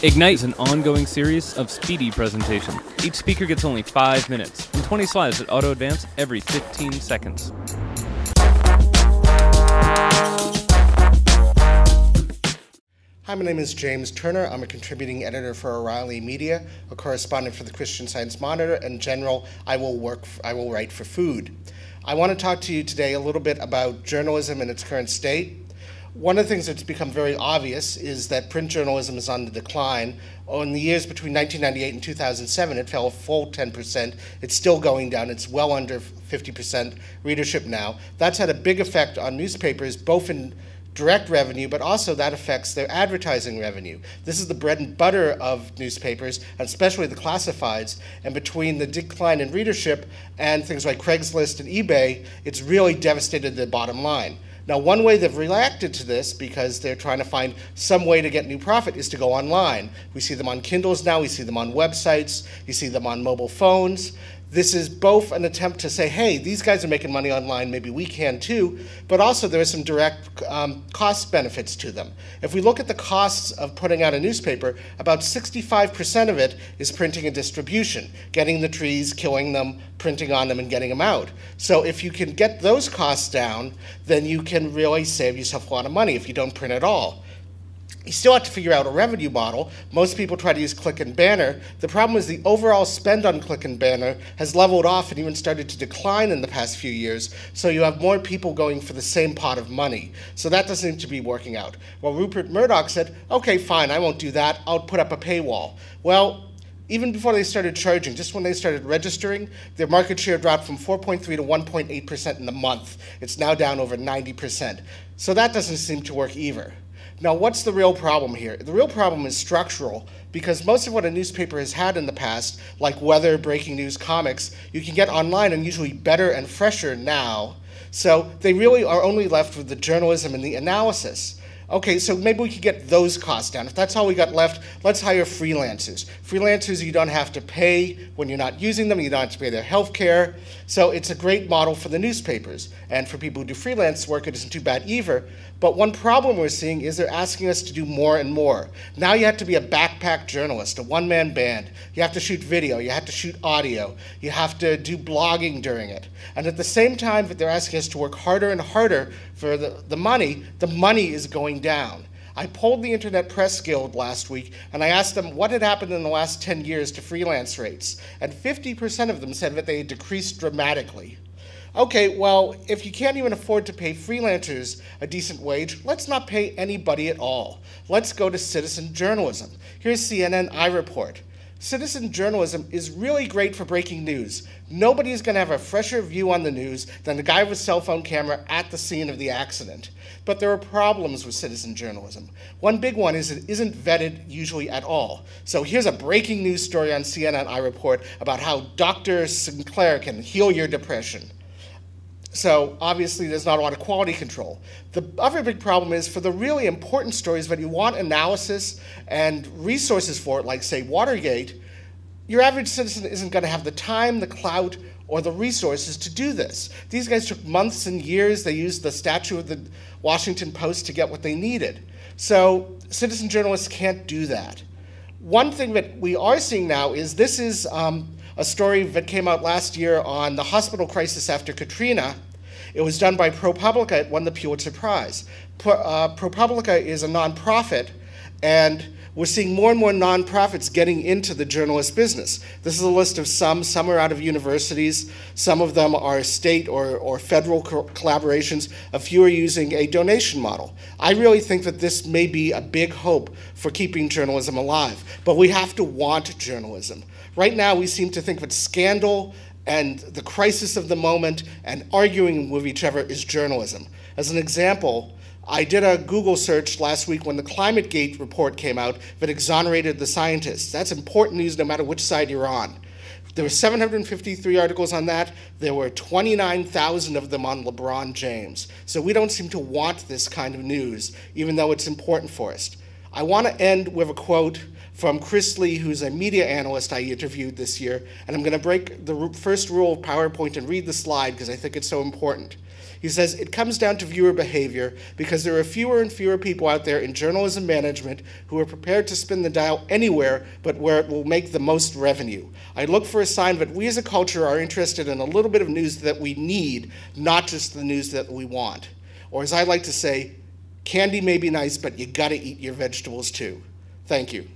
Ignite is an ongoing series of speedy presentations. Each speaker gets only 5 minutes and 20 slides that auto-advance every 15 seconds. Hi, my name is James Turner. I'm a contributing editor for O'Reilly Media, a correspondent for the Christian Science Monitor. In general, I will write for food. I want to talk to you today a little bit about journalism in its current state. One of the things that's become very obvious is that print journalism is on the decline. In the years between 1998 and 2007, it fell a full 10%. It's still going down. It's well under 50% readership now. That's had a big effect on newspapers, both in direct revenue, but also that affects their advertising revenue. This is the bread and butter of newspapers, and especially the classifieds, and between the decline in readership and things like Craigslist and eBay, it's really devastated the bottom line. Now, one way they've reacted to this, because they're trying to find some way to get new profit, is to go online. We see them on Kindles now, we see them on websites, you see them on mobile phones. This is both an attempt to say, hey, these guys are making money online, maybe we can too, but also there are some direct cost benefits to them. If we look at the costs of putting out a newspaper, about 65% of it is printing and distribution, getting the trees, killing them, printing on them, and getting them out. So if you can get those costs down, then you can really save yourself a lot of money if you don't print at all. You still have to figure out a revenue model. Most people try to use click and banner. The problem is the overall spend on click and banner has leveled off and even started to decline in the past few years, so you have more people going for the same pot of money. So that doesn't seem to be working out. Well, Rupert Murdoch said, okay, fine, I won't do that. I'll put up a paywall. Well, even before they started charging, just when they started registering, their market share dropped from 4.3 to 1.8% in a month. It's now down over 90%. So that doesn't seem to work either. Now, what's the real problem here? The real problem is structural, because most of what a newspaper has had in the past, like weather, breaking news, comics, you can get online and usually better and fresher now. So they really are only left with the journalism and the analysis. Okay, so maybe we could get those costs down. If that's all we got left, let's hire freelancers. Freelancers you don't have to pay when you're not using them. You don't have to pay their health care. So it's a great model for the newspapers. And for people who do freelance work, it isn't too bad either. But one problem we're seeing is they're asking us to do more and more. Now you have to be a backpack journalist, a one-man band. You have to shoot video. You have to shoot audio. You have to do blogging during it. And at the same time that they're asking us to work harder and harder for the money is going down. I polled the Internet Press Guild last week, and I asked them what had happened in the last 10 years to freelance rates. And 50% of them said that they had decreased dramatically. Okay, well, if you can't even afford to pay freelancers a decent wage, let's not pay anybody at all. Let's go to citizen journalism. Here's CNN iReport. Citizen journalism is really great for breaking news. Nobody is going to have a fresher view on the news than the guy with a cell phone camera at the scene of the accident. But there are problems with citizen journalism. One big one is it isn't vetted usually at all. So here's a breaking news story on CNN iReport about how Dr. Sinclair can heal your depression. So obviously there's not a lot of quality control. The other big problem is for the really important stories that you want analysis and resources for it, like say Watergate, your average citizen isn't going to have the time, the clout, or the resources to do this. These guys took months and years. They used the statue of the Washington Post to get what they needed. So citizen journalists can't do that. One thing that we are seeing now is this is a story that came out last year on the hospital crisis after Katrina. It was done by ProPublica. It won the Pulitzer Prize. ProPublica is a nonprofit, and we're seeing more and more nonprofits getting into the journalist business. This is a list of some are out of universities, some of them are state or federal collaborations, a few are using a donation model. I really think that this may be a big hope for keeping journalism alive, but we have to want journalism. Right now, we seem to think that scandal and the crisis of the moment and arguing with each other is journalism. As an example, I did a Google search last week when the ClimateGate report came out that exonerated the scientists. That's important news no matter which side you're on. There were 753 articles on that. There were 29,000 of them on LeBron James. So we don't seem to want this kind of news, even though it's important for us. I want to end with a quote from Chris Lee, who's a media analyst I interviewed this year, and I'm going to break the first rule of PowerPoint and read the slide because I think it's so important. He says, it comes down to viewer behavior because there are fewer and fewer people out there in journalism management who are prepared to spin the dial anywhere but where it will make the most revenue. I look for a sign that we as a culture are interested in a little bit of news that we need, not just the news that we want. Or as I like to say, candy may be nice, but you gotta eat your vegetables too. Thank you.